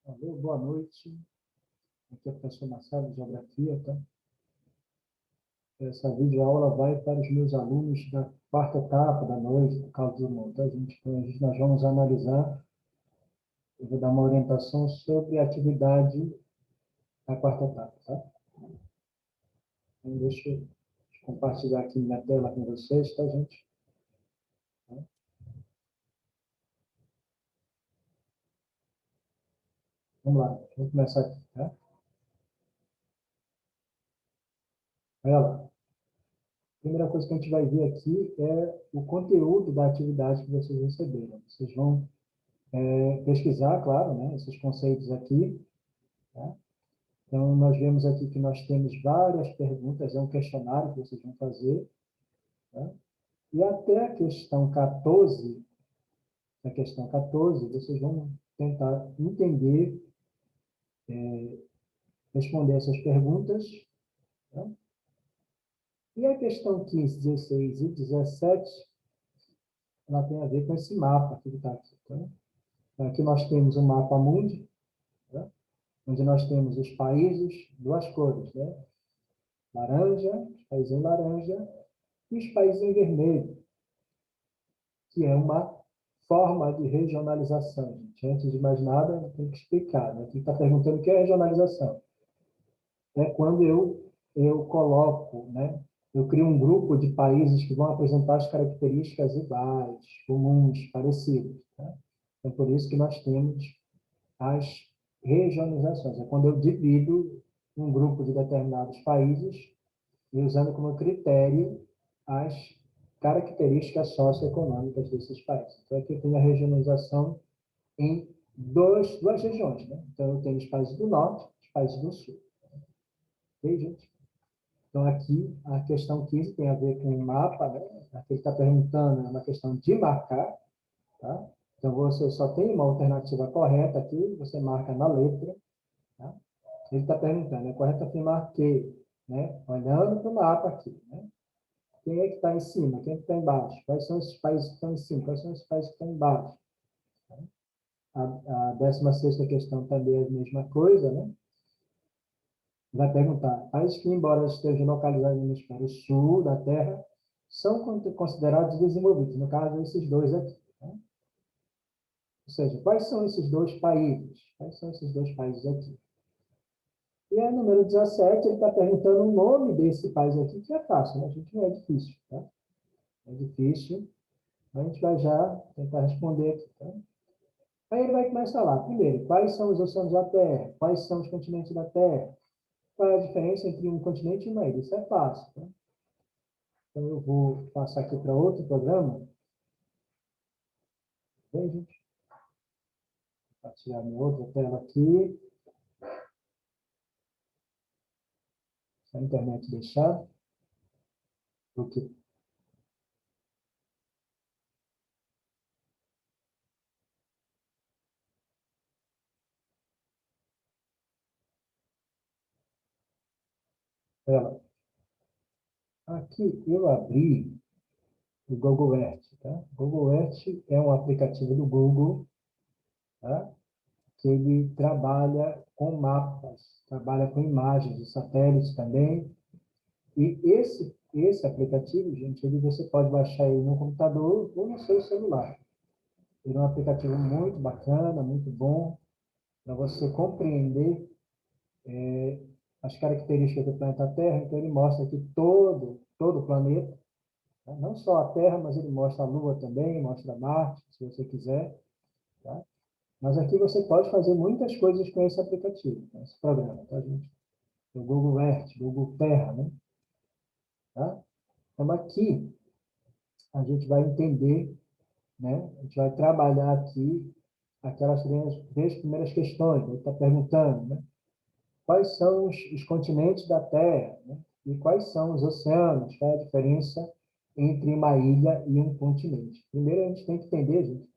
Alô, boa noite. Aqui é o professor Marcelo de Geografia, tá? Essa videoaula vai para os meus alunos da quarta etapa da noite, por causa do monte. Nós vamos analisar, eu vou dar uma orientação sobre a atividade da quarta etapa, tá? Então, deixa eu compartilhar aqui minha tela com vocês, tá, gente? Vamos lá, vamos começar aqui, tá? Olha lá. A primeira coisa que a gente vai ver aqui é o conteúdo da atividade que vocês receberam. Vocês vão pesquisar, claro, né, esses conceitos aqui, tá? Então, nós vemos aqui que nós temos várias perguntas, é um questionário que vocês vão fazer, tá? E até a questão 14, vocês vão tentar entender, responder essas perguntas, tá? E a questão 15, 16 e 17, ela tem a ver com esse mapa que está aqui, tá? Então, aqui nós temos um mapa mundi, tá? Onde nós temos os países, duas cores, né? Laranja, os países em laranja, e os países em vermelho, que é uma forma de regionalização. Gente. Antes de mais nada, tem que explicar. Né? Quem está perguntando o que é regionalização? É quando eu coloco, né? Eu crio um grupo de países que vão apresentar as características iguais, comuns, parecidas. Tá? É por isso que nós temos as regionalizações. É quando eu divido um grupo de determinados países e usando como critério as características socioeconômicas desses países. Então, aqui tem a regionalização em duas regiões. Né? Então, eu tenho os países do norte e os países do sul. Ok, gente? Então, aqui, a questão 15 tem a ver com o mapa. Né? Aqui ele está perguntando, é uma questão de marcar. Tá? Então, você só tem uma alternativa correta aqui, você marca na letra. Tá? Ele está perguntando, é correto afirmar que, né? Olhando para o mapa aqui, né? Quem é que está em cima? Quem é que está embaixo? Quais são esses países que estão em cima? Quais são esses países que estão embaixo? A 16ª questão também é a mesma coisa, né? Vai perguntar, países que, embora estejam localizados no hemisfério sul da Terra, são considerados desenvolvidos, no caso, esses dois aqui. Né? Ou seja, quais são esses dois países? Quais são esses dois países aqui? E a número 17, ele está perguntando o nome desse país aqui, que é fácil, né? A gente não é difícil, tá? É difícil, a gente vai já tentar responder aqui, tá? Aí ele vai começar lá. Primeiro, quais são os oceanos da Terra? Quais são os continentes da Terra? Qual é a diferença entre um continente e uma ilha? Isso é fácil. Tá? Então, eu vou passar aqui para outro programa. Bem, gente? Vou tirar minha outra tela aqui. Se a internet deixar. Porque... Ela. Aqui eu abri o Google Earth. Tá? Google Earth é um aplicativo do Google, tá? Que ele trabalha com mapas, trabalha com imagens de satélites também. E esse aplicativo, gente, você pode baixar ele no computador ou no seu celular. Ele é um aplicativo muito bacana, muito bom, para você compreender as características do planeta Terra. Então, ele mostra aqui todo o planeta, tá? Não só a Terra, mas ele mostra a Lua também, mostra Marte, se você quiser. Tá? Mas aqui você pode fazer muitas coisas com esse aplicativo, com esse programa, tá, gente? O Google Earth, Google Terra, né? Tá? Então, aqui a gente vai entender, né? A gente vai trabalhar aqui aquelas três primeiras questões. Ele está perguntando, né? Quais são os continentes da Terra, né? E quais são os oceanos? Qual é a diferença entre uma ilha e um continente? Primeiro, a gente tem que entender, gente,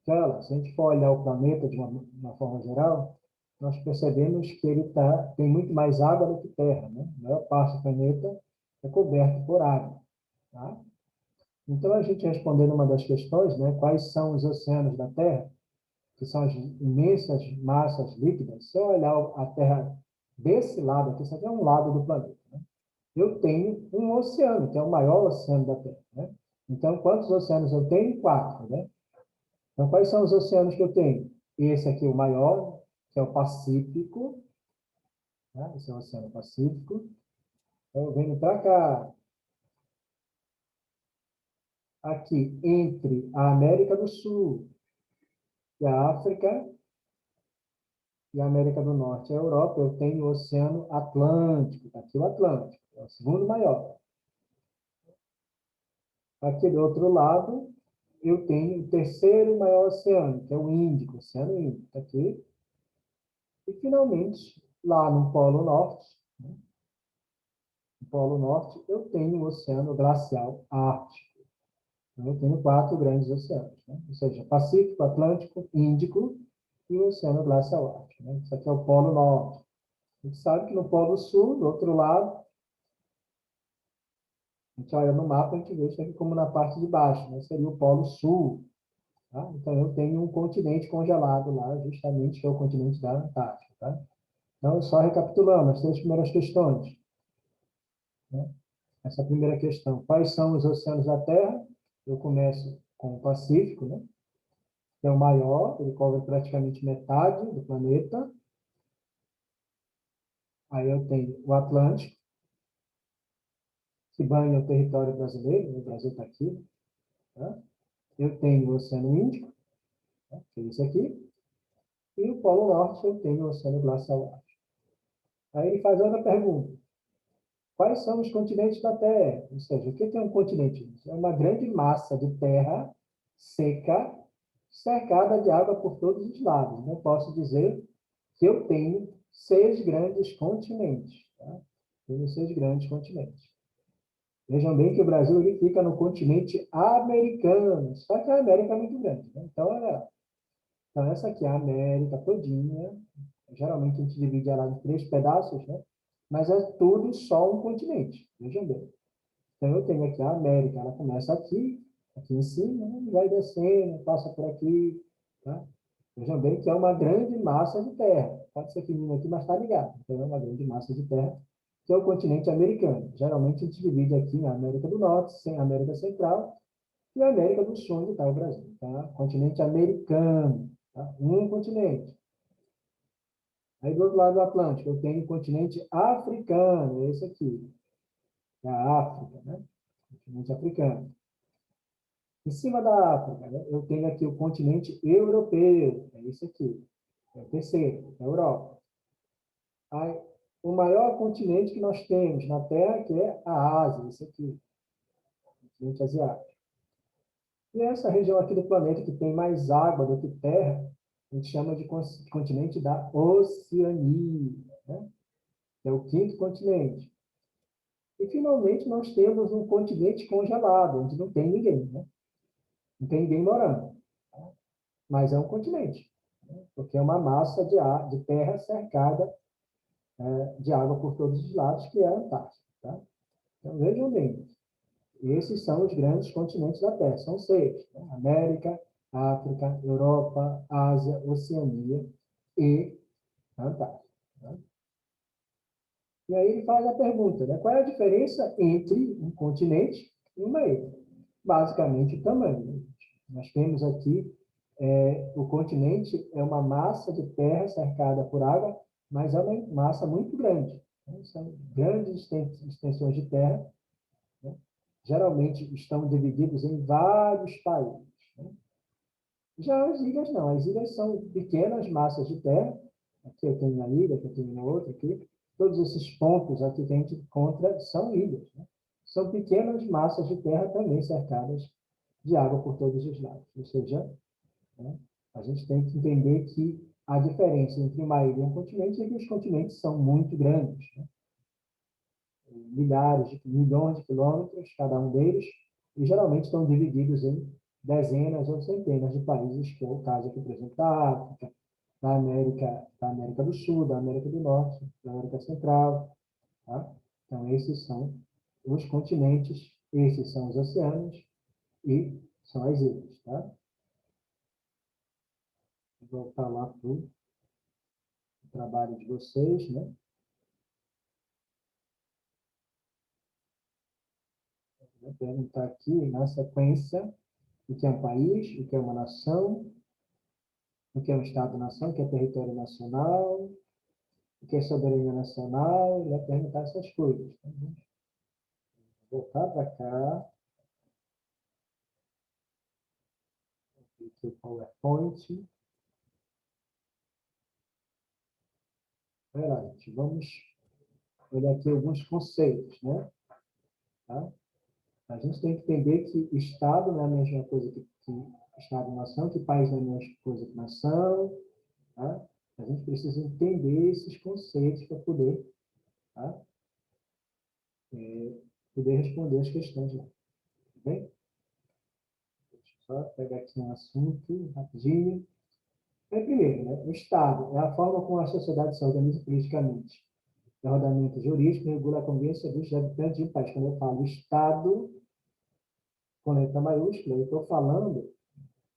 que se a gente for olhar o planeta de uma forma geral, nós percebemos que ele tem muito mais água do que terra, né? A maior parte do planeta é coberto por água, tá? Então, a gente respondendo uma das questões, né, quais são os oceanos da Terra, que são as imensas massas líquidas, se eu olhar a Terra desse lado aqui, isso aqui é um lado do planeta, né? Eu tenho um oceano, que é o maior oceano da Terra, né? Então, quantos oceanos eu tenho? 4, né? Então, quais são os oceanos que eu tenho? Esse aqui, o maior, que é o Pacífico, né? Esse é o Oceano Pacífico. Então, eu venho para cá, aqui, entre a América do Sul e a África, e a América do Norte e a Europa, eu tenho o Oceano Atlântico, tá aqui o Atlântico, é o segundo maior. Aqui do outro lado, eu tenho o terceiro maior oceano, que é o Índico, Oceano Índico, tá aqui. E, finalmente, lá no Polo Norte, né, no Polo Norte, eu tenho o Oceano Glacial Ártico. Então, eu tenho 4 grandes oceanos, né? Ou seja, Pacífico, Atlântico, Índico e o Oceano Glacial Ártico, né? Isso aqui é o Polo Norte. A gente sabe que no Polo Sul, do outro lado, a gente olha no mapa, a gente vê isso aqui como na parte de baixo, né? Seria o Polo Sul. Tá? Então, eu tenho um continente congelado lá, justamente, que é o continente da Antártica. Tá? Então, só recapitulando as 3 primeiras questões. Né? Essa primeira questão, quais são os oceanos da Terra? Eu começo com o Pacífico, né? Que é o maior, ele cobre praticamente metade do planeta. Aí eu tenho o Atlântico, que banha o território brasileiro, o Brasil está aqui. Tá? Eu tenho o Oceano Índico, né? Que é esse aqui. E o Polo Norte eu tenho o Oceano Glacial. Aí ele faz outra pergunta. Quais são os continentes da Terra? Ou seja, o que é um continente? É uma grande massa de terra seca, cercada de água por todos os lados. Eu posso dizer que eu tenho 6 grandes continentes. Tá? Tenho 6 grandes continentes. Vejam bem que o Brasil ele fica no continente americano, só que a América é muito grande. Né? Então, essa aqui é a América todinha. Geralmente a gente divide ela em 3 pedaços, né? Mas é tudo só um continente. Vejam bem. Então, eu tenho aqui a América, ela começa aqui, aqui em cima, né? E vai descendo, passa por aqui. Tá? Vejam bem que é uma grande massa de terra. Pode ser fininho aqui, mas está ligado. Então, é uma grande massa de terra, que é o continente americano. Geralmente a gente divide aqui em América do Norte, sem América Central, e a América do Sul, onde está o Brasil. Tá? Continente americano. Tá? Um continente. Aí do outro lado do Atlântico, eu tenho o continente africano, esse aqui, é a África, né? Continente africano. Em cima da África, né, eu tenho aqui o continente europeu, é esse aqui, é o terceiro, é a Europa. Aí, o maior continente que nós temos na Terra, que é a Ásia, esse aqui, o continente asiático. E essa região aqui do planeta que tem mais água do que terra, a gente chama de continente da Oceania, né? Que é o quinto continente. E, finalmente, nós temos um continente congelado, onde não tem ninguém, né? Não tem ninguém morando. Tá? Mas é um continente, né? Porque é uma massa de, ar, de terra cercada de água por todos os lados, que é a Antártica. Tá? Então, vejam bem, esses são os grandes continentes da Terra, são 6. Né? América, África, Europa, Ásia, Oceania e Antártica. Tá? E aí ele faz a pergunta, né? Qual é a diferença entre um continente e uma ilha? Basicamente o tamanho. Né? Nós temos aqui, o continente é uma massa de terra cercada por água, mas é uma massa muito grande. Né? São grandes extensões de terra, né? Geralmente estão divididos em vários países. Né? Já as ilhas não, as ilhas são pequenas massas de terra. Aqui eu tenho uma ilha, aqui eu tenho uma outra, aqui. Todos esses pontos aqui que a gente encontra são ilhas. Né? São pequenas massas de terra também cercadas de água por todos os lados. Ou seja, né, a gente tem que entender que a diferença entre uma ilha e um continente é que os continentes são muito grandes. Né? Milhões de quilômetros, cada um deles, e geralmente estão divididos em dezenas ou centenas de países, que é o caso aqui, por exemplo, da África, da América do Sul, da América do Norte, da América Central. Tá? Então, esses são os continentes, esses são os oceanos e são as ilhas. Tá? Vou voltar lá para o trabalho de vocês, né? Vou perguntar aqui, na sequência, o que é um país, o que é uma nação, o que é um Estado-nação, o que é território nacional, o que é soberania nacional, ele vai perguntar essas coisas. Então, vou voltar para cá, aqui o PowerPoint. Olha lá, gente, vamos olhar aqui alguns conceitos, né? Tá? A gente tem que entender que Estado não é a mesma coisa que Estado-nação, que país não é a mesma coisa que nação. Tá? A gente precisa entender esses conceitos para poder, tá? Poder responder as questões lá. Tudo bem? Deixa eu só pegar aqui um assunto rapidinho. Primeiro, né? O Estado é a forma como a sociedade se organiza politicamente. O ordenamento jurídico regula a convivência dos habitantes de um país. Quando eu falo Estado, com letra maiúscula, eu estou falando,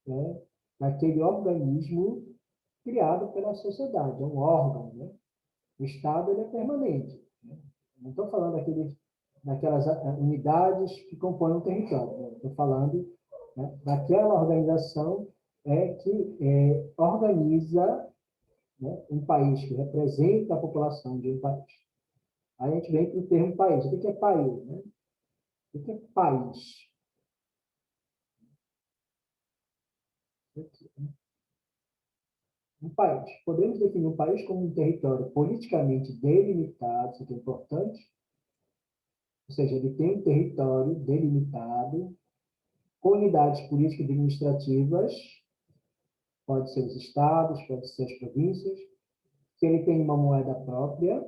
né, daquele organismo criado pela sociedade, é um órgão. Né? O Estado ele é permanente. Né? Não estou falando daquelas unidades que compõem o território. Né? Estou falando, né, daquela organização que organiza, né, um país, que representa a população de um país. Aí a gente vem para o termo país. O que é país? Né? O que é país? Aqui, né? Um país. Podemos definir um país como um território politicamente delimitado, isso aqui é importante, ou seja, ele tem um território delimitado, com unidades políticas e administrativas, pode ser os estados, pode ser as províncias, que ele tem uma moeda própria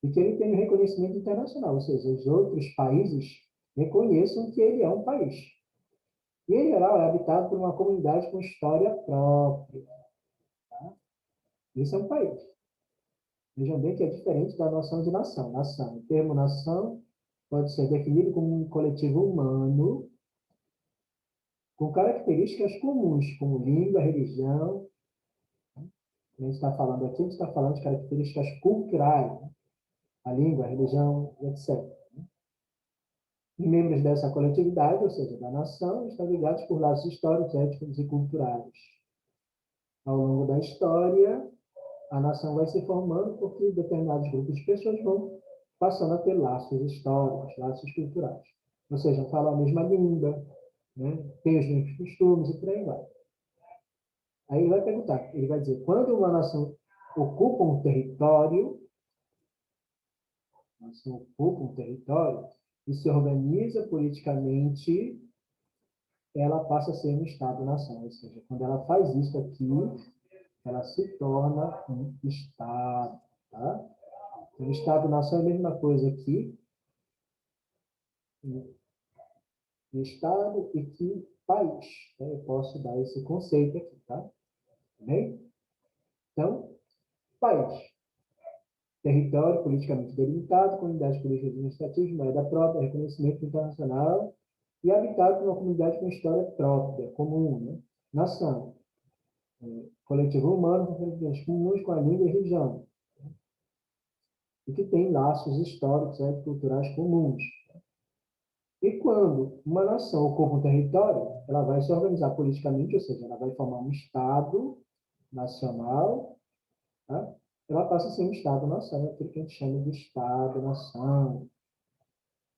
e que ele tem um reconhecimento internacional, ou seja, os outros países reconheçam que ele é um país. E, em geral, é habitado por uma comunidade com história própria. Tá? Isso é um país. Vejam bem que é diferente da noção de nação. Nação, o termo nação pode ser definido como um coletivo humano com características comuns, como língua, religião. A gente está falando aqui, a gente está falando de características culturais, né? A língua, a religião, etc. E membros dessa coletividade, ou seja, da nação, estão ligados por laços históricos, étnicos e culturais. Ao longo da história, a nação vai se formando porque determinados grupos de pessoas vão passando a ter laços históricos, laços culturais. Ou seja, falam a mesma língua, né? Tem os mesmos costumes e por aí vai. Aí ele vai perguntar, ele vai dizer, quando uma nação ocupa um território e se organiza politicamente, ela passa a ser um Estado-nação. Ou seja, quando ela faz isso aqui, ela se torna um Estado. Tá? Então, Estado-nação é a mesma coisa aqui, um Estado e que país. Então, eu posso dar esse conceito aqui. Tá? Bem? Então, país. Território politicamente delimitado, comunidades políticas administrativas, moeda própria, reconhecimento internacional e habitado por uma comunidade com história própria, comum. Né? Nação. Coletivo humano com características comuns com a língua e religião. E que tem laços históricos e culturais comuns. E quando uma nação ocupa um território, ela vai se organizar politicamente, ou seja, ela vai formar um Estado nacional, tá? Ela passa a ser um Estado-nação, aquilo que a gente chama de Estado-nação.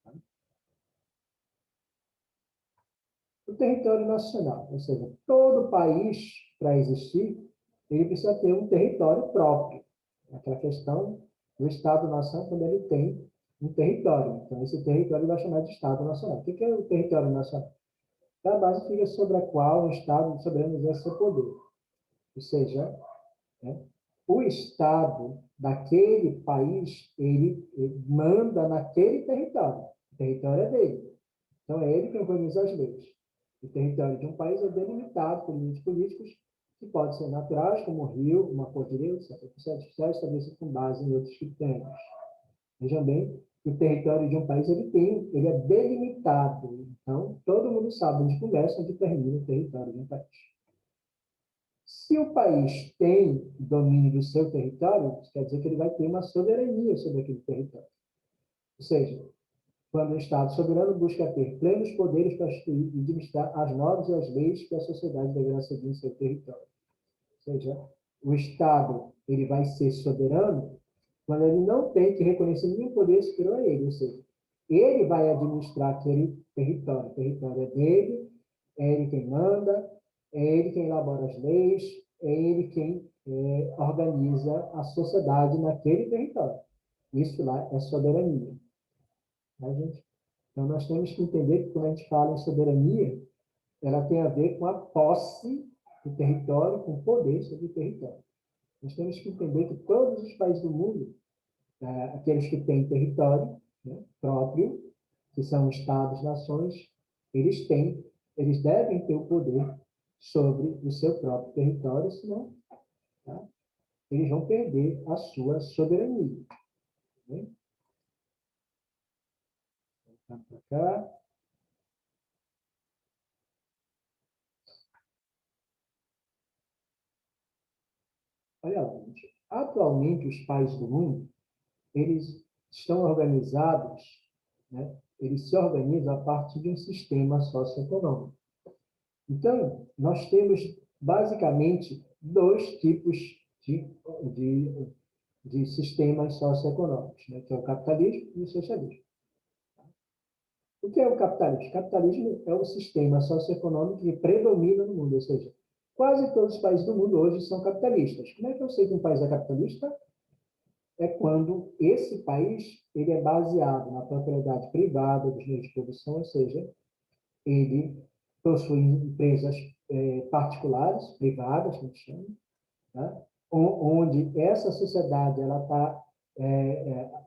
Tá? O território nacional, ou seja, todo país, para existir, ele precisa ter um território próprio. Aquela questão do Estado-nação, quando ele tem um território. Então, esse território vai chamar de Estado Nacional. O que é o território nacional? É a base fica sobre a qual o Estado soberano exerce seu poder. Ou seja, né, o Estado daquele país, ele manda naquele território. O território é dele. Então, é ele que organiza as leis. O território de um país é delimitado por limites políticos que podem ser naturais, como um rio, uma cordilheira, etc. Processos artificiais estabelecidos com base em outros critérios. Vejam bem que o território de um país ele é delimitado. Então, todo mundo sabe onde começa e onde termina o território de um país. Se o país tem domínio do seu território, isso quer dizer que ele vai ter uma soberania sobre aquele território. Ou seja, quando o Estado soberano busca ter plenos poderes para administrar as normas e as leis que a sociedade deverá seguir em seu território. Ou seja, o Estado ele vai ser soberano quando ele não tem que reconhecer nenhum poder superior a ele. Ou seja, ele vai administrar aquele território. O território é dele, é ele quem manda, é ele quem elabora as leis, é ele quem organiza a sociedade naquele território. Isso lá é soberania. Tá, gente? Então, nós temos que entender que quando a gente fala em soberania, ela tem a ver com a posse do território, com o poder sobre o território. Nós temos que entender que todos os países do mundo, aqueles que têm território, né, próprio, que são estados, nações, eles devem ter o poder sobre o seu próprio território, senão, tá, eles vão perder a sua soberania. Né? Vamos para cá. Olha lá, gente. Atualmente, os países do mundo, eles estão organizados, né? Eles se organizam a partir de um sistema socioeconômico. Então, nós temos basicamente dois tipos de, de, de sistemas socioeconômicos, né? Que é o capitalismo e o socialismo. O que é o capitalismo? O capitalismo é o sistema socioeconômico que predomina no mundo, ou seja, quase todos os países do mundo hoje são capitalistas. Como é que eu sei que um país é capitalista? É quando esse país ele é baseado na propriedade privada dos meios de produção, ou seja, ele possui empresas particulares, privadas, como chama, né? Onde essa sociedade ela está,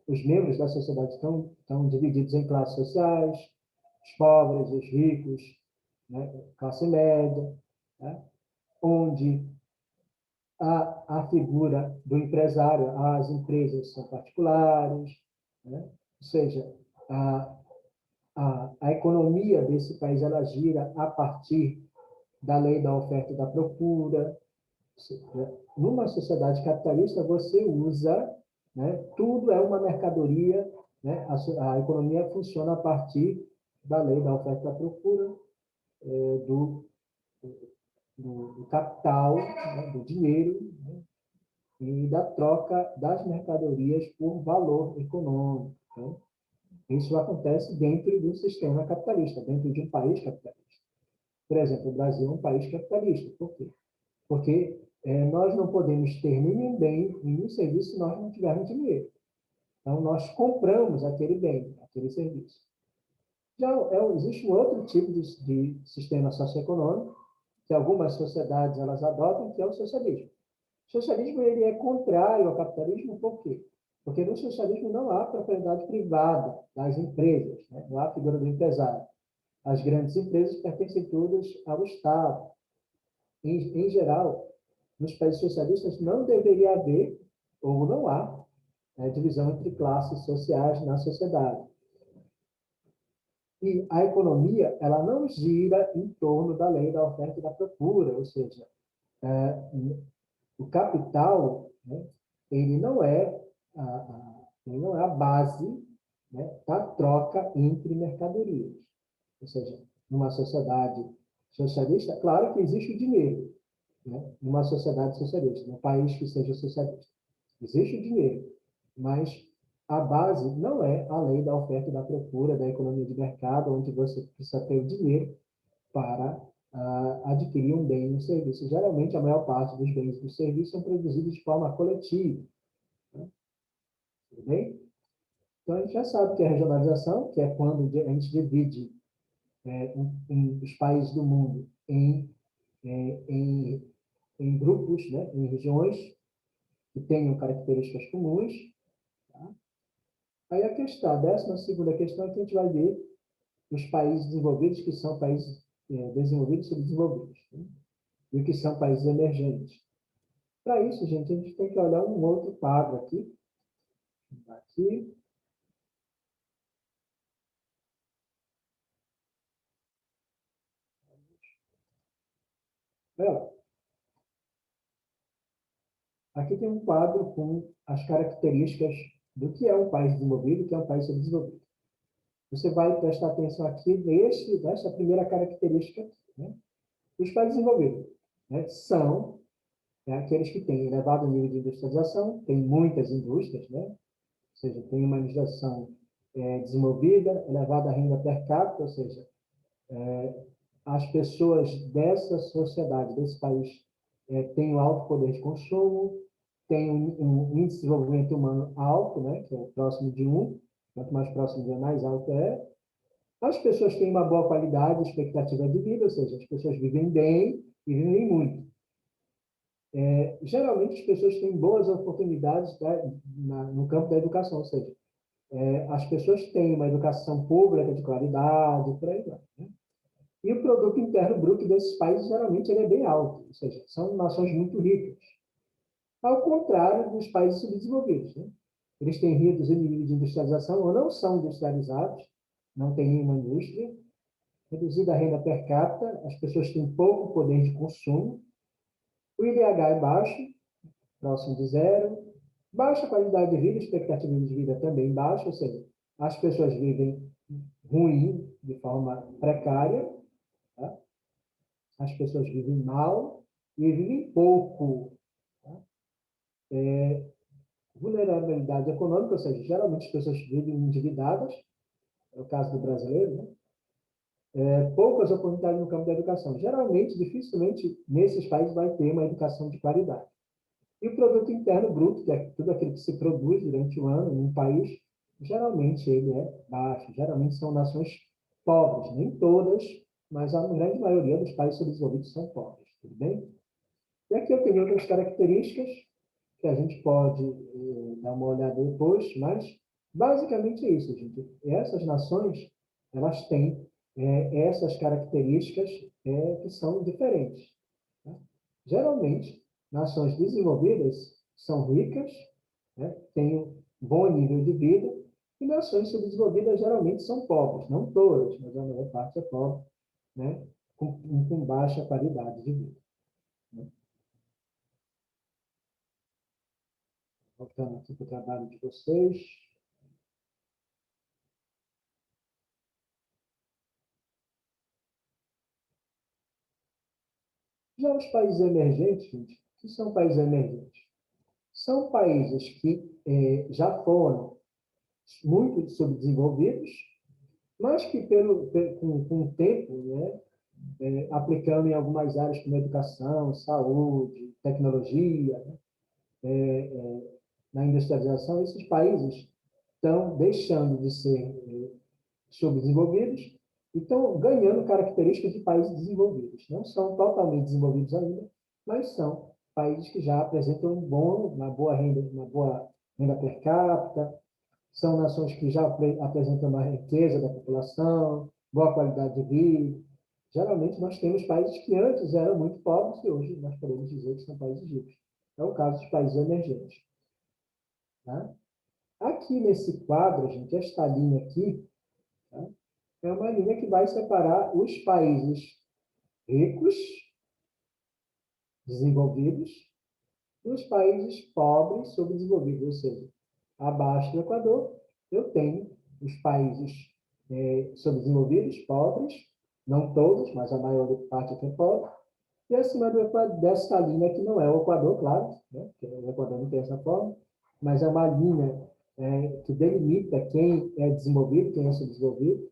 os membros da sociedade estão divididos em classes sociais, os pobres, os ricos, né? Classe média, né? Onde a figura do empresário, as empresas são particulares, né? Ou seja, a economia desse país ela gira a partir da lei da oferta e da procura. Numa sociedade capitalista, você usa, né, tudo é uma mercadoria, né, a economia funciona a partir da lei da oferta e da procura, do, do capital, né, do dinheiro, né, e da troca das mercadorias por valor econômico. Né? Isso acontece dentro do sistema capitalista, dentro de um país capitalista. Por exemplo, o Brasil é um país capitalista. Por quê? Porque nós não podemos ter nenhum bem, nenhum serviço se nós não tivermos dinheiro. Então, nós compramos aquele bem, aquele serviço. Já existe um outro tipo de sistema socioeconômico que algumas sociedades elas adotam, que é o socialismo. O socialismo ele é contrário ao capitalismo, por quê? Porque no socialismo não há propriedade privada das empresas, né? Não há a figura do empresário. As grandes empresas pertencem todas ao Estado. Em geral, nos países socialistas não deveria haver, ou não há, divisão entre classes sociais na sociedade. E a economia ela não gira em torno da lei da oferta e da procura, ou seja, o capital, né, ele não é ele não é a base, né, da troca entre mercadorias. Ou seja, numa sociedade socialista, claro que existe o dinheiro, né, numa sociedade socialista, num país que seja socialista. Existe o dinheiro, mas a base não é a lei da oferta e da procura, da economia de mercado, onde você precisa ter o dinheiro para adquirir um bem e um serviço. Geralmente, a maior parte dos bens e dos serviços são produzidos de forma coletiva. Né? Tudo bem? Então, a gente já sabe que a regionalização, que é quando a gente divide os países do mundo em, em grupos, né, em regiões que tenham características comuns. Tá? Aí a questão, a 12ª questão é que a gente vai ver os países desenvolvidos, que são países desenvolvidos e subdesenvolvidos, né? E o que são países emergentes. Para isso, gente, a gente tem que olhar um outro quadro aqui. Aqui. Aqui tem um quadro com as características do que é um país desenvolvido e o que é um país subdesenvolvido. Você vai prestar atenção aqui nessa primeira característica, né? Os países desenvolvidos, né, são aqueles que têm elevado nível de industrialização, têm muitas indústrias, né? Ou seja, tem uma industrialização desenvolvida, elevada renda per capita, ou seja, as pessoas dessa sociedade, desse país, têm um alto poder de consumo, têm um índice de desenvolvimento humano alto, né, que é próximo de 1, quanto mais próximo de 1, mais alto é. As pessoas têm uma boa qualidade, expectativa de vida, ou seja, as pessoas vivem bem e vivem muito. Geralmente, as pessoas têm boas oportunidades no campo da educação, ou seja, as pessoas têm uma educação pública de qualidade, por aí vai, né? E o produto interno bruto desses países, geralmente, ele é bem alto, ou seja, são nações muito ricas. Ao contrário dos países subdesenvolvidos, né? Eles têm reduzido nível de industrialização ou não são industrializados, não têm nenhuma indústria, reduzida a renda per capita, as pessoas têm pouco poder de consumo, o IDH é baixo, próximo de zero, baixa qualidade de vida, expectativa de vida também baixa, ou seja, as pessoas vivem ruim, de forma precária, tá? As pessoas vivem mal e vivem pouco. Tá? Vulnerabilidade econômica, ou seja, geralmente as pessoas vivem endividadas, é o caso do brasileiro, né? Poucas oportunidades no campo da educação. Geralmente, dificilmente, nesses países vai ter uma educação de qualidade. E o produto interno bruto, que é tudo aquilo que se produz durante o ano num país, geralmente ele é baixo. Geralmente são nações pobres. Nem todas, mas a grande maioria dos países subdesenvolvidos são pobres. Tudo bem? E aqui eu tenho outras características que a gente pode dar uma olhada depois, mas basicamente é isso, gente. Essas nações, elas têm essas características que são diferentes. Tá? Geralmente, nações desenvolvidas são ricas, né, têm um bom nível de vida, e nações subdesenvolvidas geralmente são pobres, não todas, mas a maior parte é pobre, né, com baixa qualidade de vida. Né? Voltando aqui para o trabalho de vocês. Já os países emergentes, gente, o que são países emergentes? São países que já foram muito subdesenvolvidos, mas que, com o tempo, né, aplicando em algumas áreas como educação, saúde, tecnologia, né, na industrialização, esses países estão deixando de ser subdesenvolvidos e estão ganhando características de países desenvolvidos. Não são totalmente desenvolvidos ainda, mas são países que já apresentam uma boa renda per capita, são nações que já apresentam uma riqueza da população, boa qualidade de vida. Geralmente, nós temos países que antes eram muito pobres e hoje nós podemos dizer que são países ricos. É o caso dos países emergentes. Tá? Aqui nesse quadro, gente, esta linha aqui, tá? É uma linha que vai separar os países ricos, desenvolvidos, dos países pobres, subdesenvolvidos. Ou seja, abaixo do Equador, eu tenho os países subdesenvolvidos, pobres, não todos, mas a maior parte aqui é pobre, e acima dessa linha, que não é o Equador, claro, né? Porque o Equador não tem essa forma, mas é uma linha que delimita quem é desenvolvido, quem é subdesenvolvido,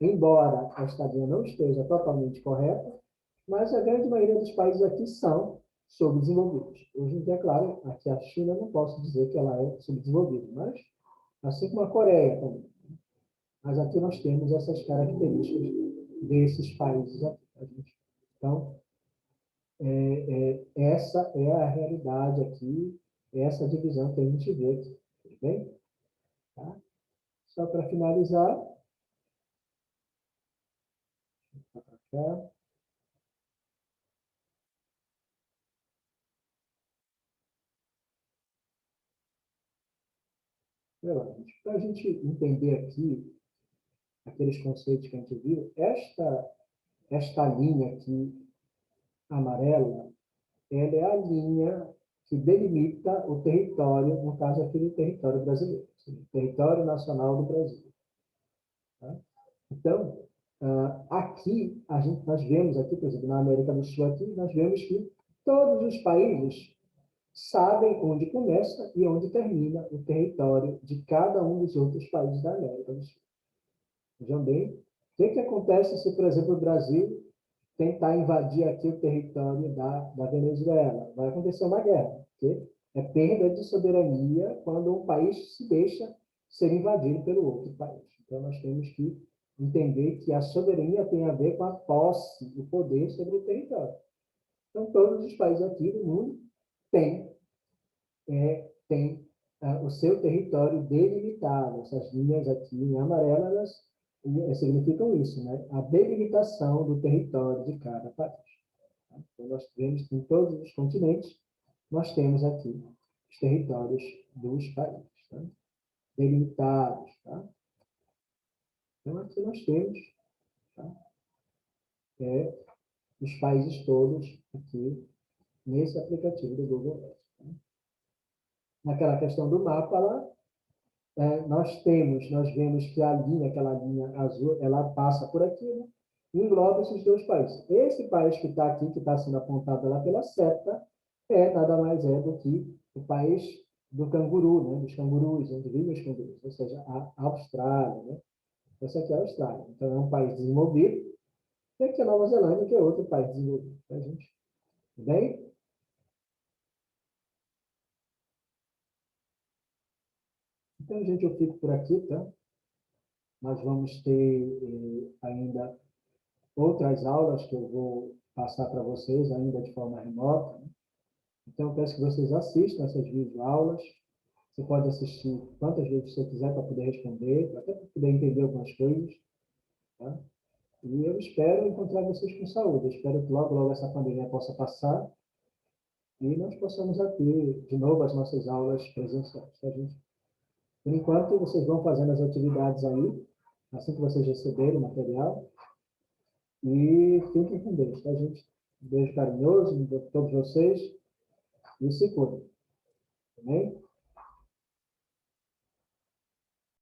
embora a estadia não esteja totalmente correta, mas a grande maioria dos países aqui são subdesenvolvidos. Hoje em dia, claro, aqui a China não posso dizer que ela é subdesenvolvida, mas assim como a Coreia também. Mas aqui nós temos essas características desses países aqui. Tá, gente? Então, essa é a realidade aqui, essa divisão que a gente vê aqui. Tudo bem? Tá? Só para finalizar, para cá. Para a gente entender aqui aqueles conceitos que a gente viu, esta linha aqui amarela, ela é a linha que delimita o território, no caso aqui do território brasileiro, o território nacional do Brasil. Tá? Então, aqui, nós vemos aqui, por exemplo, na América do Sul, aqui, nós vemos que todos os países sabem onde começa e onde termina o território de cada um dos outros países da América do Sul. Vejam bem, o que acontece se, por exemplo, o Brasil tentar invadir aqui o território da Venezuela? Vai acontecer uma guerra, porque é perda de soberania quando um país se deixa ser invadido pelo outro país. Então, nós temos que entender que a soberania tem a ver com a posse, o poder sobre o território. Então, todos os países aqui do mundo têm o seu território delimitado. Essas linhas aqui em amarelo, elas significam isso, né? A delimitação do território de cada país. Tá? Então, nós vemos que em todos os continentes, nós temos aqui os territórios dos países, tá? Delimitados. Tá? Então, aqui nós temos, tá? Os países todos aqui nesse aplicativo do Google Earth. Tá? Naquela questão do mapa lá, nós vemos que a linha, aquela linha azul, ela passa por aqui, né? E engloba esses dois países. Esse país que está aqui, que está sendo apontado lá pela seta, nada mais do que o país do canguru, né? Dos cangurus, onde vivem os cangurus, ou seja, a Austrália, né? Essa aqui é a Austrália. Então, é um país desenvolvido, e aqui a Nova Zelândia, que é outro país desenvolvido. Tá, gente? Tudo bem? Então, gente, eu fico por aqui, tá? Nós vamos ter ainda outras aulas que eu vou passar para vocês, ainda de forma remota. Né? Então, eu peço que vocês assistam essas videoaulas. Você pode assistir quantas vezes você quiser para poder responder, até para poder entender algumas coisas. Tá? E eu espero encontrar vocês com saúde. Eu espero que logo, logo essa pandemia possa passar e nós possamos ter de novo as nossas aulas presenciais. Tá, gente? Por enquanto, vocês vão fazendo as atividades aí, assim que vocês receberem o material. E fiquem com Deus, tá, gente? Um beijo carinhoso de todos vocês e se cuidem. Amém?